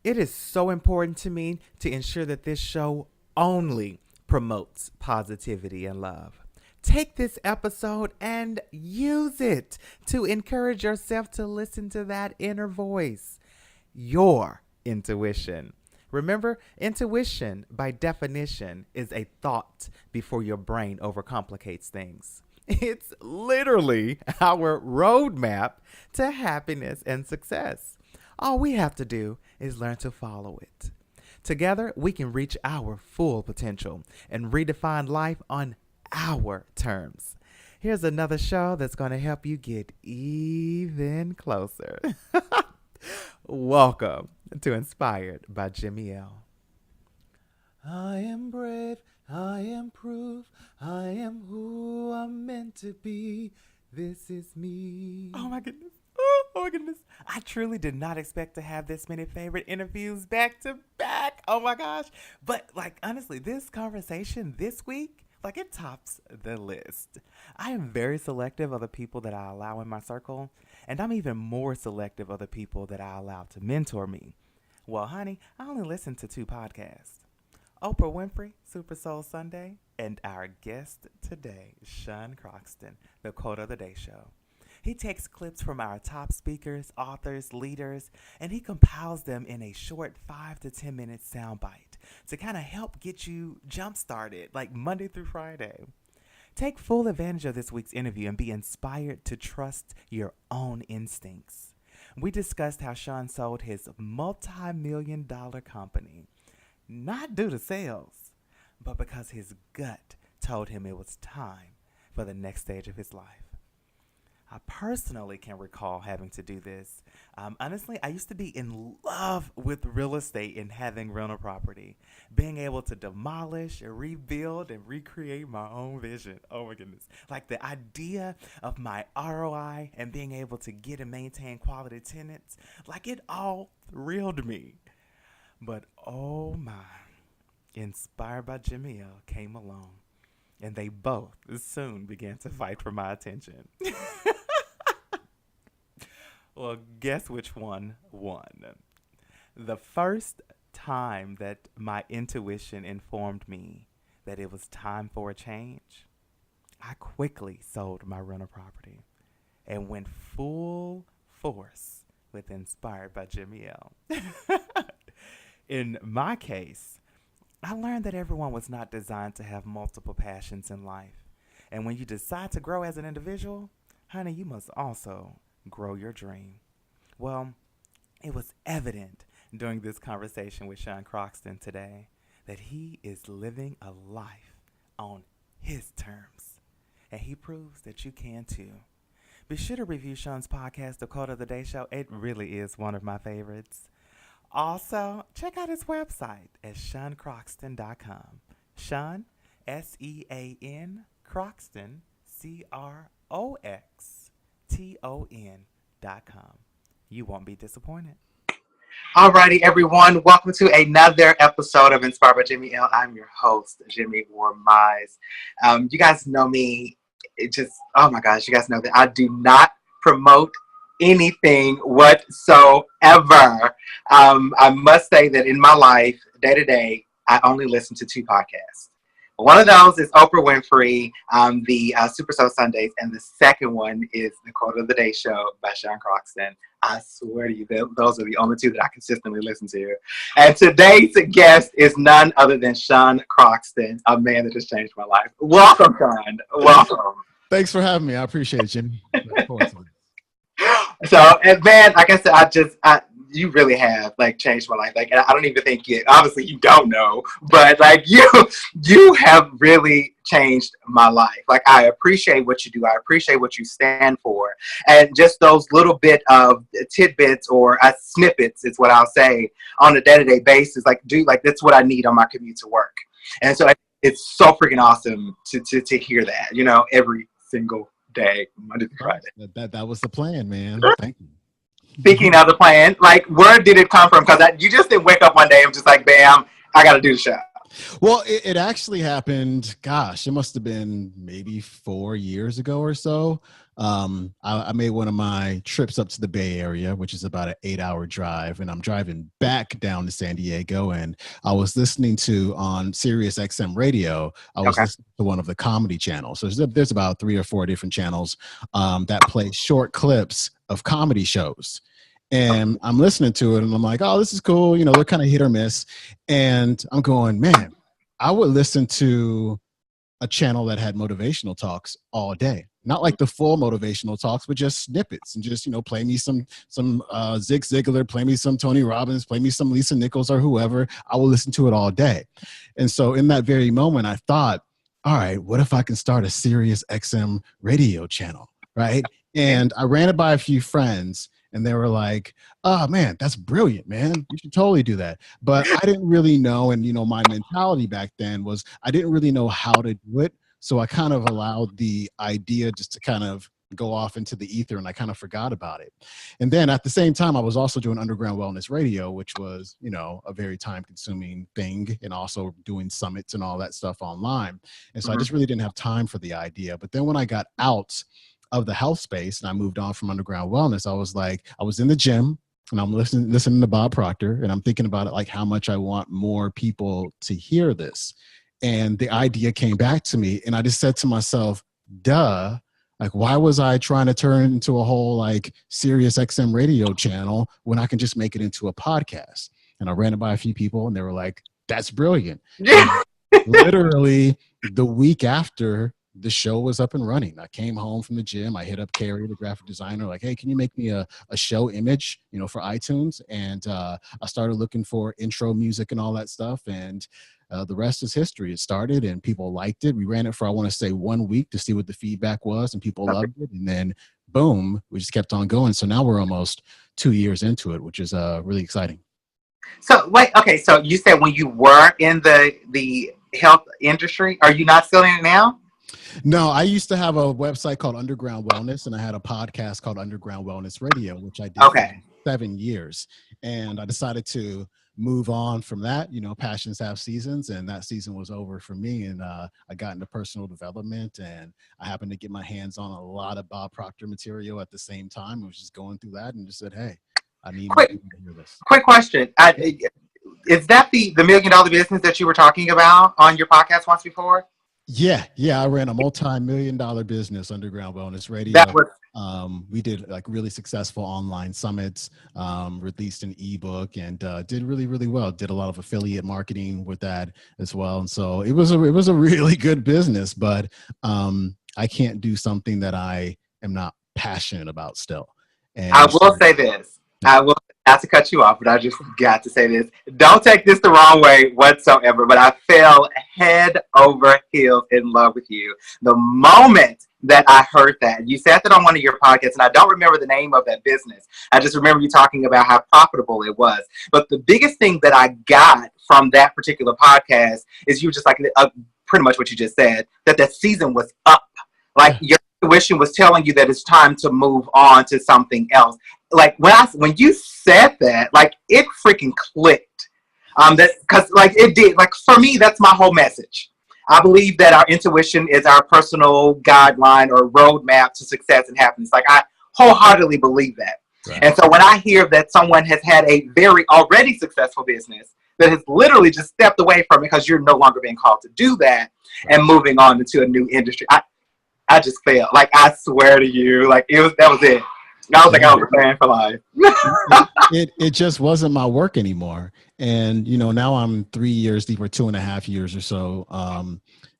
It is so important to me to ensure that this show only promotes positivity and love. Take this episode and use it to encourage yourself to listen to that inner voice, your intuition. Remember, intuition, by definition, is a thought before your brain overcomplicates things. It's literally our roadmap to happiness and success. All we have to do is learn to follow it. Together, we can reach our full potential and redefine life on our terms. Here's another show that's going to help you get even closer. Welcome to Inspired by Jimmy L. I am brave, I am proof, I am who I'm meant to be. This is me. Oh my goodness. Oh my goodness. I truly did not expect to have this many favorite interviews back to back. Oh my gosh. But honestly, this conversation this week, it tops the list. I am very selective of the people that I allow in my circle, and I'm even more selective of the people that I allow to mentor me. Well, honey, I only listen to 2 podcasts. Oprah Winfrey, Super Soul Sunday, and our guest today, Sean Croxton, the Quote of the Day Show. He takes clips from our top speakers, authors, leaders, and he compiles them in a short 5 to 10 minute soundbite to kind of help get you jump started, Monday through Friday. Take full advantage of this week's interview and be inspired to trust your own instincts. We discussed how Sean sold his multi-million-dollar company, not due to sales, but because his gut told him it was time for the next stage of his life. I personally can recall having to do this. Honestly, I used to be in love with real estate and having rental property. Being able to demolish, rebuild, and recreate my own vision. Oh my goodness. The idea of my ROI and being able to get and maintain quality tenants, it all thrilled me. But oh my, Inspired by Jimmy L came along, and they both soon began to fight for my attention. Well, guess which one won? The first time that my intuition informed me that it was time for a change, I quickly sold my rental property and went full force with Inspired by Jimmy L. In my case, I learned that everyone was not designed to have multiple passions in life. And when you decide to grow as an individual, honey, you must also grow your dream. Well, it was evident during this conversation with Sean Croxton today that he is living a life on his terms. And he proves that you can too. Be sure to review Sean's podcast, The Quote of the Day Show. It really is one of my favorites. Also, check out his website at SeanCroxton.com. Sean, S-E-A-N, Croxton, CROXTON.com. You won't be disappointed. Alrighty, everyone. Welcome to another episode of Inspired by Jimmy L. I'm your host, Jimmy Ward Mize. You guys know me. Oh my gosh, you guys know that I do not promote anything whatsoever. I must say that in my life, day to day, I only listen to 2 podcasts. One of those is Oprah Winfrey, the Super Soul Sundays, and the second one is the Quote of the Day Show by Sean Croxton. I swear to you, those are the only 2 that I consistently listen to. And today's guest is none other than Sean Croxton, a man that has changed my life. Welcome, Sean. Welcome. Thanks for having me. I appreciate it, Jimmy. So, and man, like I said, you really have changed my life. And I don't even think obviously you don't know, but you have really changed my life. I appreciate what you do. I appreciate what you stand for. And just those little bit of tidbits or snippets is what I'll say on a day-to-day basis. That's what I need on my commute to work. And so it's so freaking awesome to hear that, every single day, Monday through Friday. That was the plan, man. Thank you. Speaking of the plan, where did it come from? Because you just didn't wake up one day and just bam, I got to do the show. Well, it actually happened, gosh, it must have been maybe 4 years ago or so. I made one of my trips up to the Bay Area, which is about an 8-hour drive, and I'm driving back down to San Diego. And I was listening to on Sirius XM radio. I was Okay. listening to one of the comedy channels. So there's about 3 or 4 different channels that play short clips of comedy shows. And I'm listening to it, and I'm like, oh, this is cool. You know, they're kind of hit or miss. And I'm going, man, I would listen to a channel that had motivational talks all day. Not like the full motivational talks, but just snippets, and just, you know, play me some Zig Ziglar, play me some Tony Robbins, play me some Lisa Nichols or whoever. I will listen to it all day. And so in that very moment, I thought, all right, what if I can start a Sirius XM radio channel, right? And I ran it by a few friends, and they were like, oh man, that's brilliant, man. You should totally do that. But I didn't really know. And, you know, my mentality back then was I didn't really know how to do it. So I kind of allowed the idea just to kind of go off into the ether, and I kind of forgot about it. And then at the same time, I was also doing underground wellness radio, which was, you know, a very time consuming thing, and also doing summits and all that stuff online. And so I just really didn't have time for the idea. But then when I got out of the health space and I moved on from underground wellness, I was like, I was in the gym and I'm listening to Bob Proctor, and I'm thinking about it, like how much I want more people to hear this. And the idea came back to me, and I just said to myself, duh, like, why was I trying to turn into a whole like Sirius XM radio channel when I can just make it into a podcast? And I ran it by a few people, and they were like, that's brilliant. Literally the week after the show was up and running, I came home from the gym. I hit up Carrie, the graphic designer, like, hey, can you make me a show image, you know, for iTunes? And I started looking for intro music and all that stuff. And the rest is history. It started and people liked it. We ran it for, I want to say, 1 week to see what the feedback was, and people loved it. And then boom, we just kept on going. So now we're almost 2 years into it, which is really exciting. So wait, okay. So you said when you were in the health industry, are you not still in it now? No, I used to have a website called Underground Wellness, and I had a podcast called Underground Wellness Radio, which I did for 7 years. And I decided to move on from that. You know, passions have seasons, and that season was over for me. And I got into personal development, and I happened to get my hands on a lot of Bob Proctor material at the same time. I was just going through that and just said, hey, I need more people to hear this. Quick question. Is that the $1 million business that you were talking about on your podcast once before? Yeah. I ran a multi-million-dollar business, Underground Wellness Radio. That was we did like really successful online summits, released an ebook, and did really, really well. Did a lot of affiliate marketing with that as well. And so it was a really good business, but I can't do something that I am not passionate about still. And I will say this. I will not to cut you off, but I just got to say this. Don't take this the wrong way whatsoever, but I fell head over heels in love with you. The moment that I heard that, you said that on one of your podcasts, and I don't remember the name of that business. I just remember you talking about how profitable it was. But the biggest thing that I got from that particular podcast is you were just like pretty much what you just said, that season was up. Like your intuition was telling you that it's time to move on to something else. Like when you said that, like it freaking clicked. Because like it did. Like for me, that's my whole message. I believe that our intuition is our personal guideline or roadmap to success and happiness. Like I wholeheartedly believe that. Right. And so when I hear that someone has had a very already successful business that has literally just stepped away from it because you're no longer being called to do that, right, and moving on into a new industry, I just felt like, I swear to you, like that was it. I was like, I was a fan for life. it just wasn't my work anymore. And, you know, now I'm 3 years deep, or 2.5 years or so,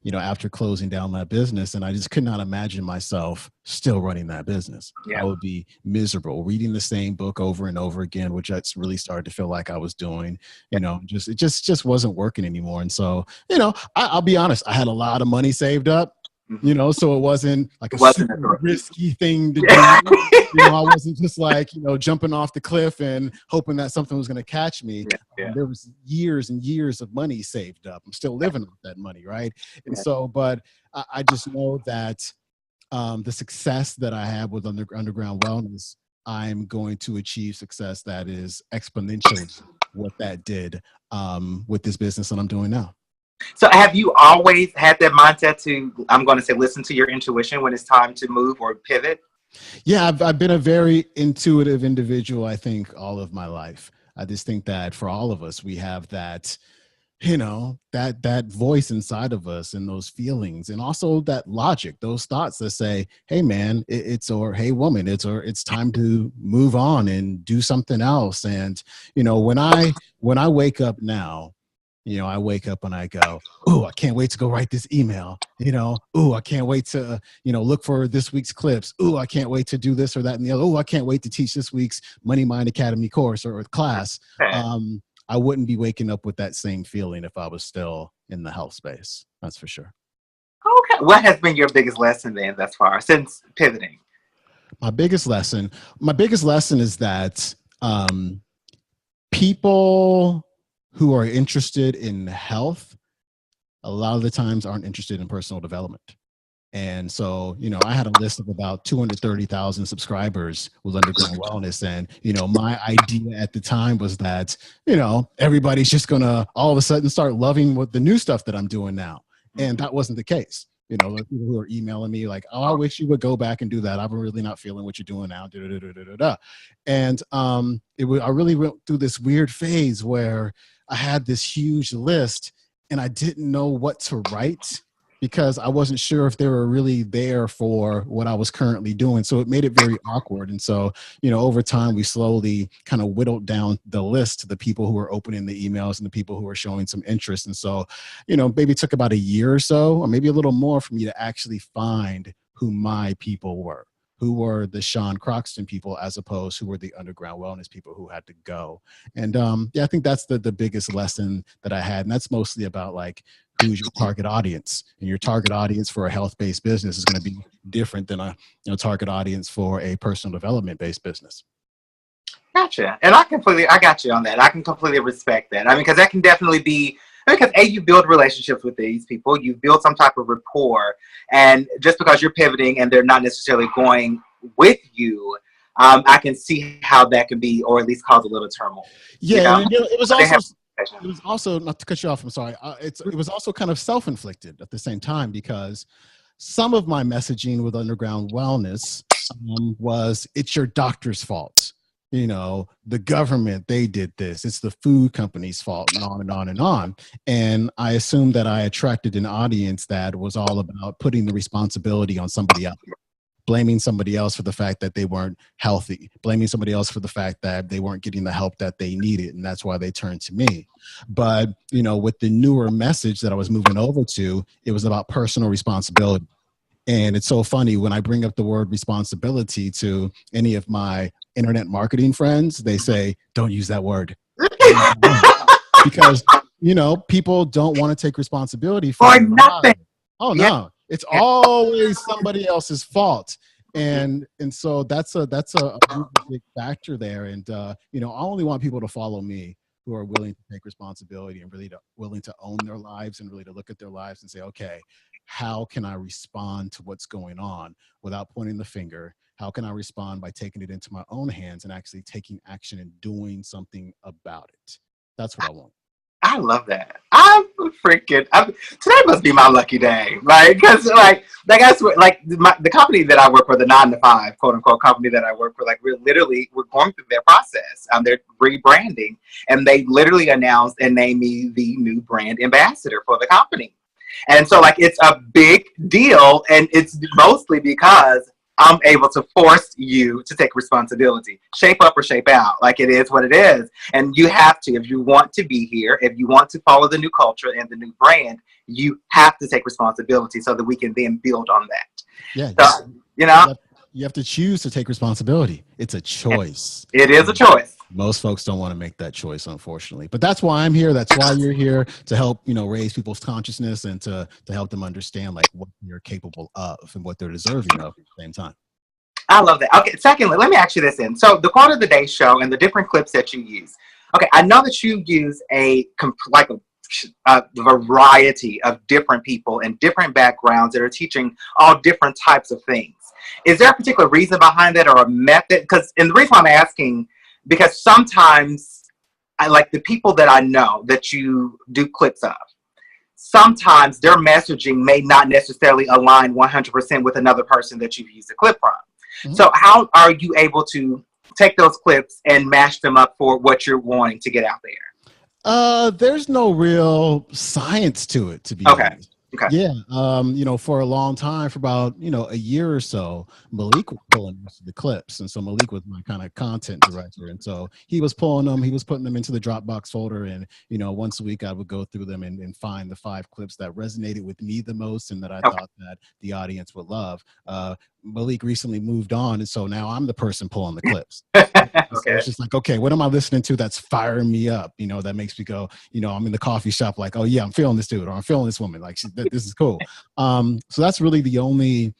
you know, after closing down that business. And I just could not imagine myself still running that business. Yeah. I would be miserable reading the same book over and over again, which I really started to feel like I was doing, you know, it just wasn't working anymore. And so, you know, I'll be honest, I had a lot of money saved up. You know, so it wasn't like a super risky thing to do. You know, I wasn't just like, you know, jumping off the cliff and hoping that something was going to catch me. There was years and years of money saved up. I'm still living with that money, right? And so, but I just know that the success that I have with Underground Wellness, I'm going to achieve success that is exponentially what that did with this business that I'm doing now. So have you always had that mindset to, I'm going to say, listen to your intuition when it's time to move or pivot? Yeah, I've been a very intuitive individual, I think, all of my life. I just think that for all of us, we have that, that voice inside of us and those feelings and also that logic, those thoughts that say, hey man, or hey woman, it's time to move on and do something else. And when I wake up now, I wake up and I go, oh, I can't wait to go write this email. Oh, I can't wait to, look for this week's clips. Oh, I can't wait to do this or that and the other. Oh, I can't wait to teach this week's Money Mind Academy course or class. I wouldn't be waking up with that same feeling if I was still in the health space. That's for sure. Okay. What has been your biggest lesson then thus far since pivoting? My biggest lesson is that people who are interested in health a lot of the times aren't interested in personal development. And so, I had a list of about 230,000 subscribers with Underground Wellness. And, my idea at the time was that, everybody's just going to all of a sudden start loving what the new stuff that I'm doing now. And that wasn't the case. People who are emailing me like, oh, I wish you would go back and do that. I'm really not feeling what you're doing now. And I really went through this weird phase where I had this huge list and I didn't know what to write because I wasn't sure if they were really there for what I was currently doing. So it made it very awkward. And so, over time, we slowly kind of whittled down the list to the people who were opening the emails and the people who were showing some interest. And so, maybe it took about a year or so, or maybe a little more for me to actually find who my people were. Who were the Sean Croxton people as opposed who were the Underground Wellness people who had to go. And I think that's the biggest lesson that I had. And that's mostly about like, who's your target audience? And your target audience for a health-based business is going to be different than a target audience for a personal development-based business. Gotcha. And I got you on that. I can completely respect that. I mean, because that can definitely be, because you build relationships with these people, you build some type of rapport, and just because you're pivoting and they're not necessarily going with you, I can see how that can be, or at least cause a little turmoil. Yeah, it was also not to cut you off. I'm sorry. It was also kind of self-inflicted at the same time because some of my messaging with Underground Wellness was it's your doctor's fault. The government, they did this. It's the food company's fault, and on and on and on. And I assumed that I attracted an audience that was all about putting the responsibility on somebody else, blaming somebody else for the fact that they weren't healthy, blaming somebody else for the fact that they weren't getting the help that they needed. And that's why they turned to me. But, with the newer message that I was moving over to, it was about personal responsibility. And it's so funny when I bring up the word responsibility to any of my internet marketing friends, they say, don't use that word. Because, people don't want to take responsibility for nothing. Oh, no. It's always somebody else's fault. And so that's a big factor there. And, I only want people to follow me who are willing to take responsibility and really willing to own their lives and really to look at their lives and say, okay, how can I respond to what's going on without pointing the finger? How can I respond by taking it into my own hands and actually taking action and doing something about it? That's what I want. I love that. Today must be my lucky day, right? Because the company that I work for, the 9-to-5 quote unquote company that I work for, we're going through their process. They're rebranding, and they literally announced and named me the new brand ambassador for the company. And so it's a big deal, and it's mostly because I'm able to force you to take responsibility. Shape up or shape out. It is what it is. And you have to, if you want to be here, if you want to follow the new culture and the new brand, you have to take responsibility so that we can then build on that. Yeah. So, you have to choose to take responsibility. It's a choice. It is a choice. Most folks don't want to make that choice, unfortunately. But that's why I'm here. That's why you're here, to help, raise people's consciousness and to help them understand what they're capable of and what they're deserving of at the same time. I love that. Okay, secondly, let me ask you this in. So the Quote of the Day show and the different clips that you use. Okay, I know that you use a variety of different people and different backgrounds that are teaching all different types of things. Is there a particular reason behind that or a method? And the reason why I'm asking, because sometimes I like the people that I know that you do clips of. sometimes their messaging may not necessarily align 100% with another person that you've used a clip from. Mm-hmm. So how are you able to take those clips and mash them up for what you're wanting to get out there? There's no real science to it, to be honest. Okay. Yeah. For a long time, for about, a year or so, Malik was pulling most of the clips. And so Malik was my kind of content director. And so he was pulling them, he was putting them into the Dropbox folder. And, once a week I would go through them and find the 5 clips that resonated with me the most and that I thought that the audience would love. Malik recently moved on. And so now I'm the person pulling the clips. So it's just like, okay, what am I listening to that's firing me up? That makes me go, I'm in the coffee shop like, oh yeah, I'm feeling this dude or I'm feeling this woman. Like this is cool. So that's really the only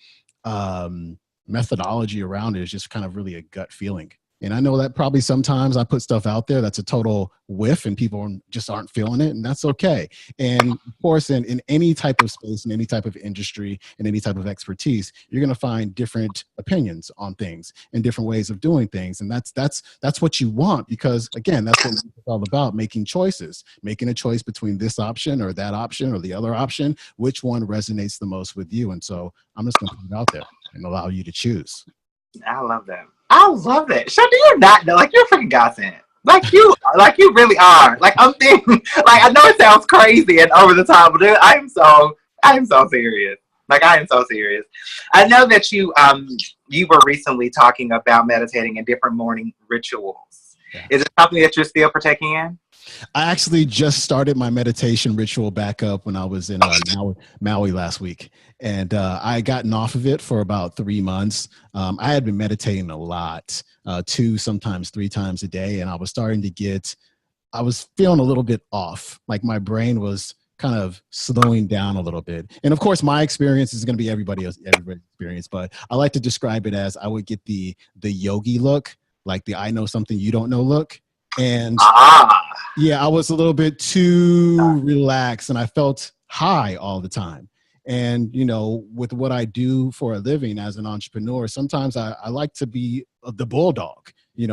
methodology around it, is just kind of really a gut feeling. And I know that probably sometimes I put stuff out there that's a total whiff and people just aren't feeling it, and that's okay. And of course, in any type of space, in any type of industry, in any type of expertise, you're going to find different opinions on things and different ways of doing things. And that's what you want, because again, that's what it's all about, making choices, making a choice between this option or that option or the other option. Which one resonates the most with you? And so I'm just going to put it out there and allow you to choose. I love that. I love that. Sean, do you not know? Like, you're a freaking godsend. Like you really are. Like, I'm thinking, like, I know it sounds crazy and over the top, but I am so serious. Like, I am so serious. I know that you were recently talking about meditating and different morning rituals. Yeah. Is it something that you're still partaking in? I actually just started my meditation ritual back up when I was in Maui last week. And I had gotten off of it for about 3 months. I had been meditating a lot, 2, sometimes 3 times a day. And I was I was feeling a little bit off. Like my brain was kind of slowing down a little bit. And of course, my experience is going to be everybody's experience. But I like to describe it as I would get the yogi look, like the I know something you don't know look. And yeah, I was a little bit too relaxed and I felt high all the time. And, with what I do for a living as an entrepreneur, sometimes I like to be the bulldog,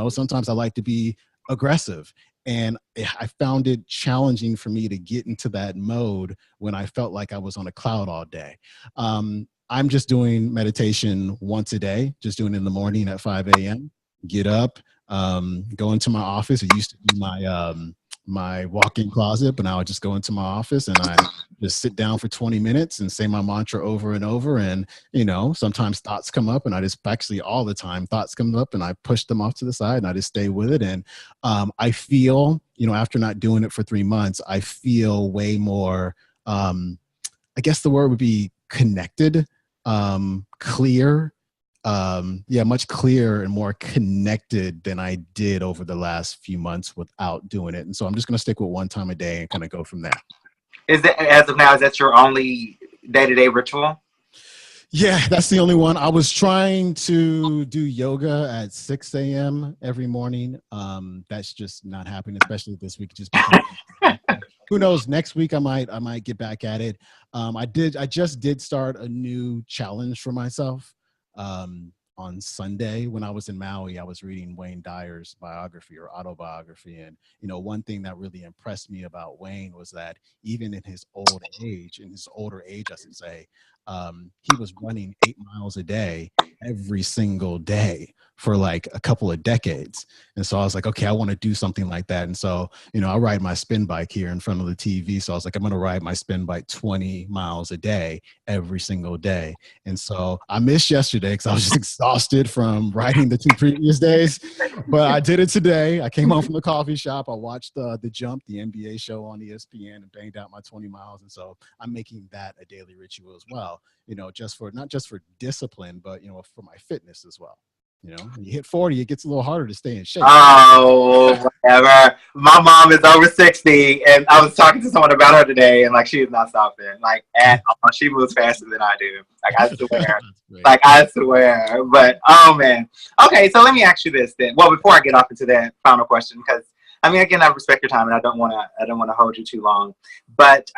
sometimes I like to be aggressive. And I found it challenging for me to get into that mode when I felt like I was on a cloud all day. I'm just doing meditation once a day, just doing it in the morning at 5 a.m., get up, go into my office. It used to be my walk-in closet, but now I just go into my office and I just sit down for 20 minutes and say my mantra over and over. And, sometimes thoughts come up and actually all the time thoughts come up and I push them off to the side and I just stay with it. And I feel, after not doing it for 3 months, I feel way more, I guess the word would be connected, clear. Much clearer and more connected than I did over the last few months without doing it. And so I'm just going to stick with 1 time a day and kind of go from there. Is that your only day-to-day ritual? Yeah, that's the only one. I was trying to do yoga at 6 a.m. every morning. That's just not happening, especially this week. Just who knows? Next week I might get back at it. I just did start a new challenge for myself. On Sunday when I was in Maui, I was reading Wayne Dyer's biography or autobiography. And, one thing that really impressed me about Wayne was that even in his older age, I should say, he was running 8 miles a day every single day for like a couple of decades. And so I was like, okay, I want to do something like that. And so, I ride my spin bike here in front of the TV. So I was like, I'm going to ride my spin bike 20 miles a day, every single day. And so I missed yesterday because I was just exhausted from riding the 2 previous days, but I did it today. I came home from the coffee shop. I watched the Jump, the NBA show on ESPN, and banged out my 20 miles. And so I'm making that a daily ritual as well, not just for discipline, but, for my fitness as well. When you hit 40, it gets a little harder to stay in shape. Oh, whatever. My mom is over 60, and I was talking to someone about her today, and like she is not stopping. Like at all, she moves faster than I do. Like I swear. But oh man. Okay, so let me ask you this then. Well, before I get off into that final question, because again, I respect your time, and I don't want to hold you too long. But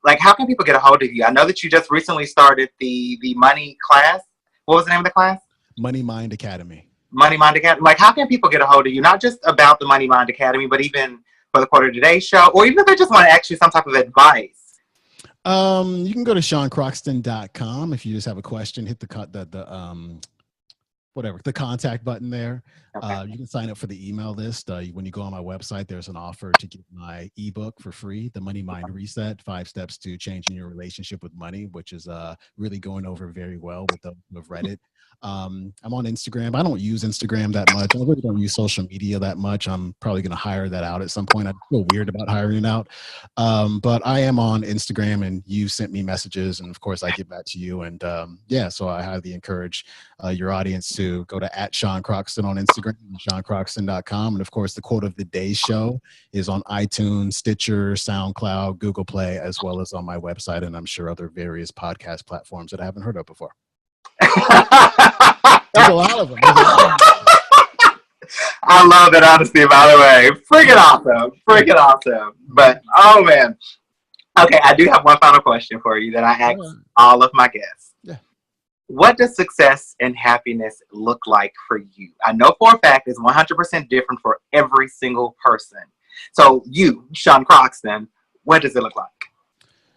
like, how can people get a hold of you? I know that you just recently started the money class. What was the name of the class? Money Mind Academy. Money Mind Academy. Like, how can people get a hold of you? Not just about the Money Mind Academy, but even for the Quarter Today show, or even if they just want to ask you some type of advice. You can go to SeanCroxton.com. If you just have a question, hit the contact button there. Okay. You can sign up for the email list. When you go on my website, there's an offer to get my ebook for free, The Money Mind Reset, 5 Steps to Changing Your Relationship with Money, which is really going over very well with those who have read it. I'm on Instagram. I don't use Instagram that much. I really don't use social media that much. I'm probably going to hire that out at some point. I feel weird about hiring it out. But I am on Instagram, and you sent me messages, and of course I get back to you. And so I highly encourage your audience to go to @Sean Croxton on Instagram, SeanCroxton.com. And of course, the quote of the day show is on iTunes, Stitcher, SoundCloud, Google Play, as well as on my website, and I'm sure other various podcast platforms that I haven't heard of before. There's a lot of them. I love that honesty, by the way. Freaking awesome. But, oh, man. Okay, I do have one final question for you that I ask all of my guests. Yeah. What does success and happiness look like for you? I know for a fact it's 100% different for every single person. So you, Sean Croxton, what does it look like?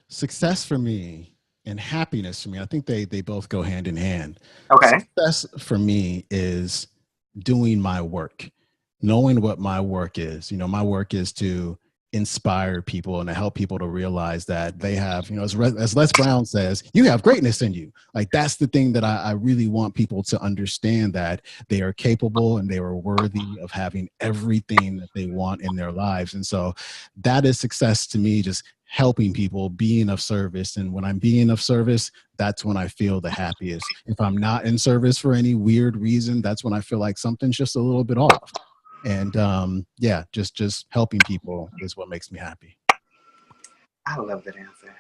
Success for me and happiness for me, I think they both go hand in hand. Okay. Success for me is doing my work, knowing what my work is. My work is to inspire people and to help people to realize that they have, as Les Brown says, you have greatness in you. Like, that's the thing that I really want people to understand, that they are capable and they are worthy of having everything that they want in their lives. And so that is success to me, just helping people, being of service. And when I'm being of service, that's when I feel the happiest. If I'm not in service for any weird reason, that's when I feel like something's just a little bit off. And just helping people is what makes me happy. I love that answer.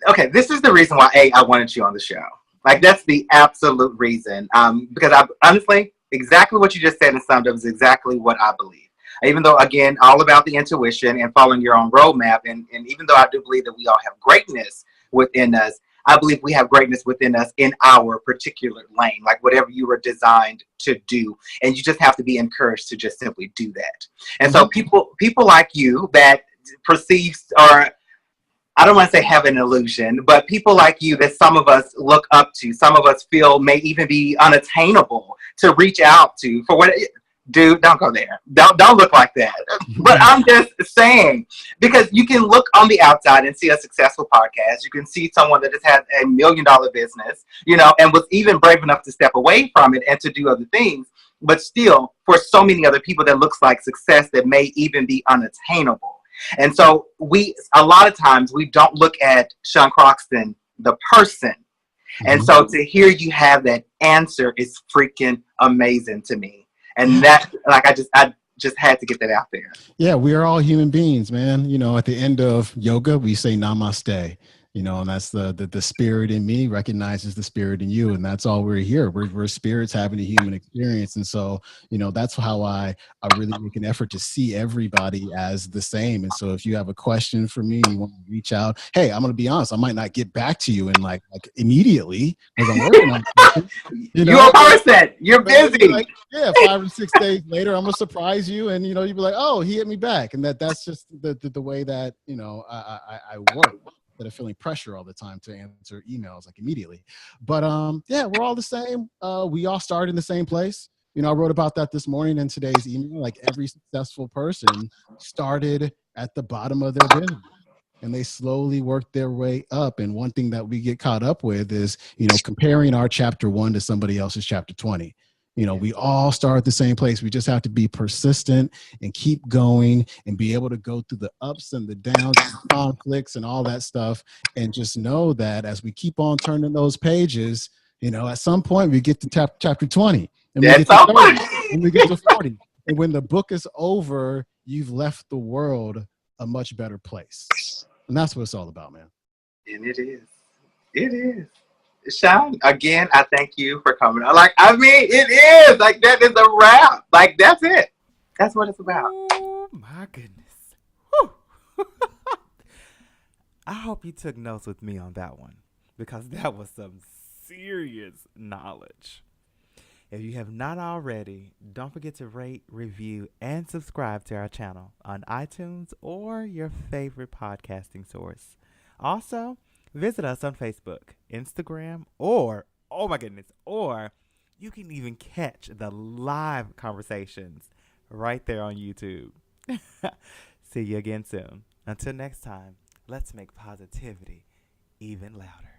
Okay, this is the reason why I wanted you on the show. Like, that's the absolute reason. Because I honestly, exactly what you just said and summed up is exactly what I believe. Even though, again, all about the intuition and following your own roadmap. And even though I do believe that we all have greatness within us, I believe we have greatness within us in our particular lane, like whatever you were designed to do. And you just have to be encouraged to just simply do that. And so people like you that perceives, or I don't want to say have an illusion, but people like you that some of us look up to, some of us feel may even be unattainable to reach out to for what. Dude, don't go there. Don't look like that. But I'm just saying, because you can look on the outside and see a successful podcast. You can see someone that just has $1 million business, and was even brave enough to step away from it and to do other things. But still, for so many other people, that looks like success that may even be unattainable. And so a lot of times we don't look at Sean Croxton, the person. And so to hear you have that answer is freaking amazing to me. And that, like, I just had to get that out there. Yeah, we are all human beings, man. At the end of yoga, we say namaste. And that's the spirit in me recognizes the spirit in you, and that's all we're here. We're spirits having a human experience, and so that's how I really make an effort to see everybody as the same. And so if you have a question for me, you want to reach out. Hey, I'm gonna be honest, I might not get back to you in like immediately because I'm working on something. You're a person. You're busy. Like, 5 or 6 days later, I'm gonna surprise you, and you'll be like, oh, he hit me back, and that's just the way that I work. That are feeling pressure all the time to answer emails like immediately. But we're all the same. We all start in the same place. I wrote about that this morning in today's email. Like, every successful person started at the bottom of their business and they slowly worked their way up. And one thing that we get caught up with is, comparing our chapter 1 to somebody else's chapter 20. We all start at the same place. We just have to be persistent and keep going and be able to go through the ups and the downs, and the conflicts and all that stuff. And just know that as we keep on turning those pages, at some point we get to chapter 20 and we get to 30 and we get to 40. And when the book is over, you've left the world a much better place. And that's what it's all about, man. And it is. It is. Sean, again, I thank you for coming. It is. Like, that is a wrap. Like, that's it. That's what it's about. Oh, my goodness. I hope you took notes with me on that one, because that was some serious knowledge. If you have not already, don't forget to rate, review, and subscribe to our channel on iTunes or your favorite podcasting source. Also, visit us on Facebook, Instagram, or, oh my goodness, or you can even catch the live conversations right there on YouTube. See you again soon. Until next time, let's make positivity even louder.